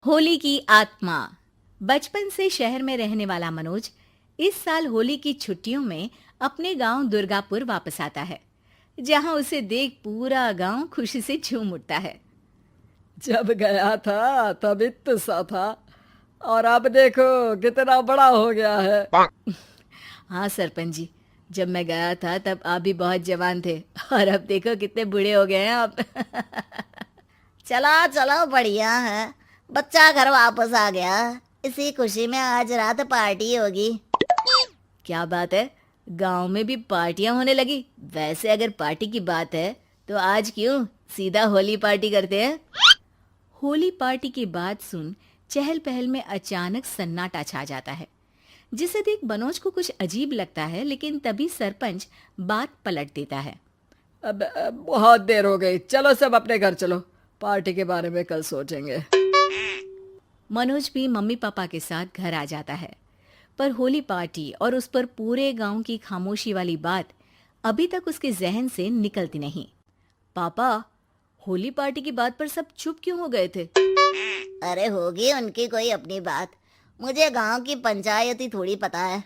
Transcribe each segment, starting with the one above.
होली की आत्मा। बचपन से शहर में रहने वाला मनोज इस साल होली की छुट्टियों में अपने गांव दुर्गापुर वापस आता है, जहां उसे देख पूरा गांव खुशी से झूम उठता है। जब गया था तब इतना सा था और अब देखो कितना बड़ा हो गया है। हाँ सरपंच जी, जब मैं गया था तब आप भी बहुत जवान थे और अब देखो कितने बूढ़े हो गए हैं आप। चलो चलो बढ़िया है। बच्चा घर वापस आ गया। इसी खुशी में आज रात पार्टी होगी। क्या बात है, गांव में भी पार्टियां होने लगी। वैसे अगर पार्टी की बात है तो आज क्यों सीधा होली पार्टी करते हैं। होली पार्टी की बात सुन चहल पहल में अचानक सन्नाटा छा जाता है, जिसे देख मनोज को कुछ अजीब लगता है, लेकिन तभी सरपंच बात पलट देता है। अब बहुत देर हो गई, चलो सब अपने घर चलो, पार्टी के बारे में कल सोचेंगे। मनोज भी मम्मी पापा के साथ घर आ जाता है, पर होली पार्टी और उस पर पूरे गांव की खामोशी वाली बात अभी तक उसके जहन से निकलती नहीं। पापा, होली पार्टी की बात पर सब चुप क्यों हो गए थे? अरे होगी उनकी कोई अपनी बात। मुझे गांव की पंचायत ही थोड़ी पता है।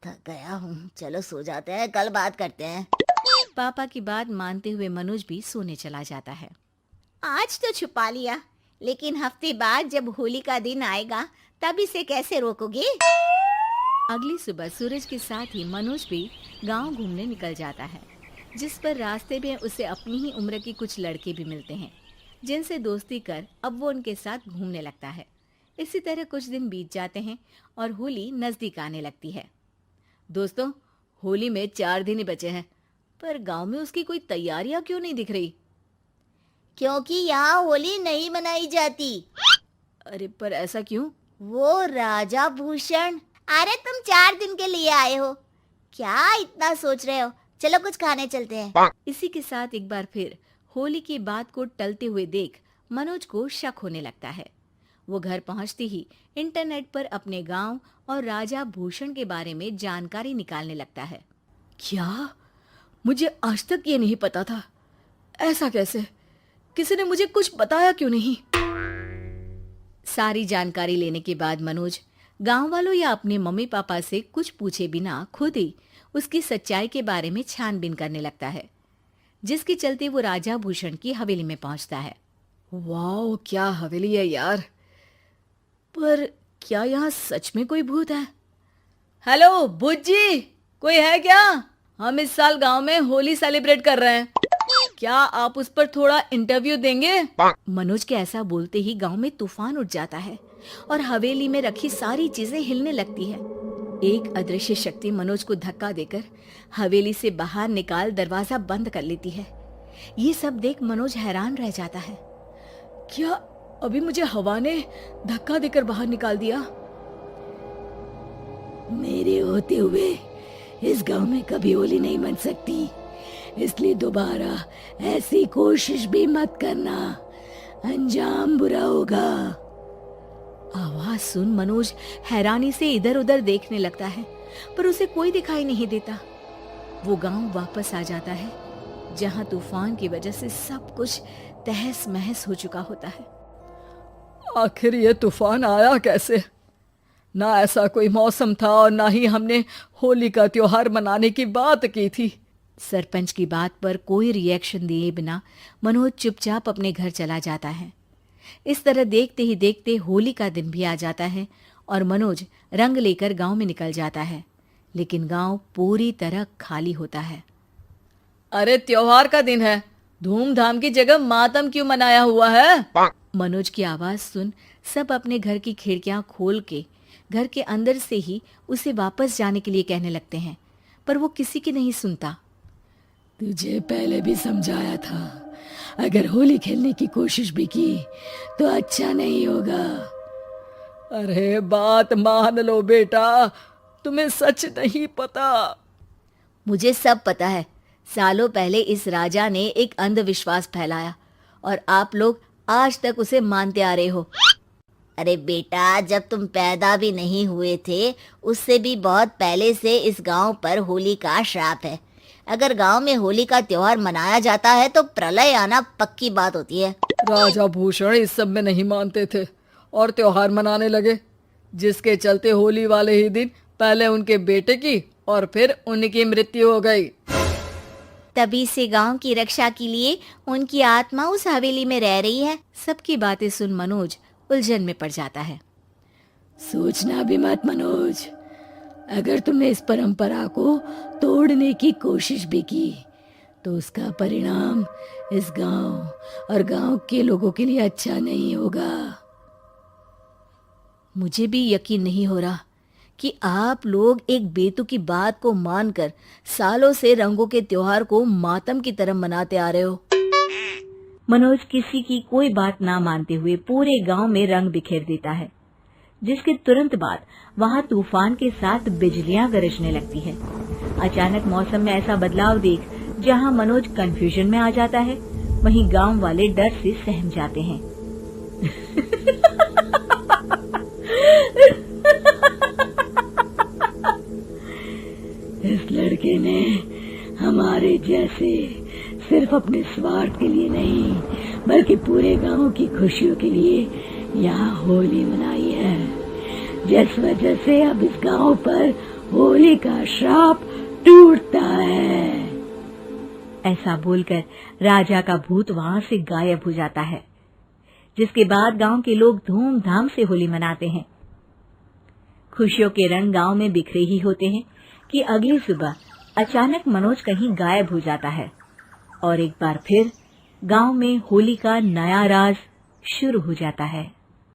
थक गया हूँ, चलो सो जाते हैं, कल बात करते हैं। पापा की बात मानते हुए मनोज भी सोने चला जाता है। आज तो छुपा लिया, लेकिन हफ्ते बाद जब होली का दिन आएगा तब इसे कैसे रोकोगे? अगली सुबह सूरज के साथ ही मनोज भी गांव घूमने निकल जाता है, जिस पर रास्ते में उसे अपनी ही उम्र के कुछ लड़के भी मिलते हैं, जिनसे दोस्ती कर अब वो उनके साथ घूमने लगता है। इसी तरह कुछ दिन बीत जाते हैं और होली नजदीक आने लगती है। दोस्तों, होली में 4 दिन ही बचे हैं, पर गांव में उसकी कोई तैयारियां क्यों नहीं दिख रही? क्योंकि यहाँ होली नहीं मनाई जाती। अरे पर ऐसा क्यों? वो राजा भूषण। अरे तुम 4 दिन के लिए आए हो, क्या इतना सोच रहे हो? चलो कुछ खाने चलते हैं। इसी के साथ एक बार फिर होली की बात को टलते हुए देख मनोज को शक होने लगता है। वो घर पहुंचते ही इंटरनेट पर अपने गांव और राजा भूषण के बारे में जानकारी निकालने लगता है। क्या? मुझे आज तक ये नहीं पता था। ऐसा कैसे? किसी ने मुझे कुछ बताया क्यों नहीं? सारी जानकारी लेने के बाद मनोज गांव वालों या अपने मम्मी पापा से कुछ पूछे बिना खुद ही उसकी सच्चाई के बारे में छानबीन करने लगता है, जिसके चलते वो राजा भूषण की हवेली में पहुंचता है। वाह, क्या हवेली है यार। पर क्या यहाँ सच में कोई भूत है? हेलो भूत जी, कोई है क्या? हम इस साल गांव में होली सेलिब्रेट कर रहे हैं, क्या आप उस पर थोड़ा इंटरव्यू देंगे? मनोज के ऐसा बोलते ही गांव में तूफान उठ जाता है और हवेली में रखी सारी चीजें हिलने लगती है। एक अदृश्य शक्ति मनोज को धक्का देकर हवेली से बाहर निकाल दरवाजा बंद कर लेती है। ये सब देख मनोज हैरान रह जाता है। क्या अभी मुझे हवा ने धक्का देकर बाहर निकाल दिया? मेरे होते हुए इस गांव में कभी होली नहीं मन सकती, इसलिए दोबारा ऐसी कोशिश भी मत करना, अंजाम बुरा होगा। आवाज सुन मनोज हैरानी से इधर उधर देखने लगता है, पर उसे कोई दिखाई नहीं देता। वो गांव वापस आ जाता है, जहां तूफान की वजह से सब कुछ तहस महस हो चुका होता है। आखिर ये तूफान आया कैसे? ना ऐसा कोई मौसम था और ना ही हमने होली का त्योहार मनाने की बात की थी। सरपंच की बात पर कोई रिएक्शन दिए बिना मनोज चुपचाप अपने घर चला जाता है। इस तरह देखते ही देखते होली का दिन भी आ जाता है और मनोज रंग लेकर गांव में निकल जाता है, लेकिन गांव पूरी तरह खाली होता है। अरे त्योहार का दिन है, धूमधाम की जगह मातम क्यों मनाया हुआ है? मनोज की आवाज सुन सब अपने घर की खिड़कियां खोल के घर के अंदर से ही उसे वापस जाने के लिए कहने लगते हैं, पर वो किसी की नहीं सुनता। तुझे पहले भी समझाया था, अगर होली खेलने की कोशिश भी की तो अच्छा नहीं होगा। अरे बात मान लो बेटा, तुम्हें सच नहीं पता। मुझे सब पता है। सालों पहले इस राजा ने एक अंधविश्वास फैलाया और आप लोग आज तक उसे मानते आ रहे हो। अरे बेटा, जब तुम पैदा भी नहीं हुए थे उससे भी बहुत पहले से इस गांव पर होली का श्राप है। अगर गांव में होली का त्योहार मनाया जाता है तो प्रलय आना पक्की बात होती है। राजा भूषण इस सब में नहीं मानते थे और त्योहार मनाने लगे, जिसके चलते होली वाले ही दिन पहले उनके बेटे की और फिर उनकी मृत्यु हो गई। तभी से गांव की रक्षा के लिए उनकी आत्मा उस हवेली में रह रही है। सबकी बातें सुन मनोज उलझन में पड़ जाता है। सोचना भी मत मनोज, अगर तुमने इस परंपरा को तोड़ने की कोशिश भी की तो उसका परिणाम इस गांव और गांव के लोगों के लिए अच्छा नहीं होगा। मुझे भी यकीन नहीं हो रहा कि आप लोग एक बेतुकी बात को मानकर सालों से रंगों के त्योहार को मातम की तरह मनाते आ रहे हो। मनोज किसी की कोई बात ना मानते हुए पूरे गांव में रंग बिखेर देता है, जिसके तुरंत बाद वहां तूफान के साथ बिजलियां गरजने लगती है। अचानक मौसम में ऐसा बदलाव देख जहां मनोज कंफ्यूजन में आ जाता है, वहीं गांव वाले डर से सहम जाते हैं। इस लड़के ने हमारे जैसे सिर्फ अपने स्वार्थ के लिए नहीं बल्कि पूरे गांव की खुशियों के लिए यहाँ होली मनाई है, जिस वजह से अब इस गांव पर होली का श्राप टूटता है। ऐसा बोलकर राजा का भूत वहां से गायब हो जाता है, जिसके बाद गांव के लोग धूमधाम से होली मनाते हैं। खुशियों के रंग गांव में बिखरे ही होते हैं कि अगली सुबह अचानक मनोज कहीं गायब हो जाता है और एक बार फिर गांव में होली का नया राज शुरू हो जाता है।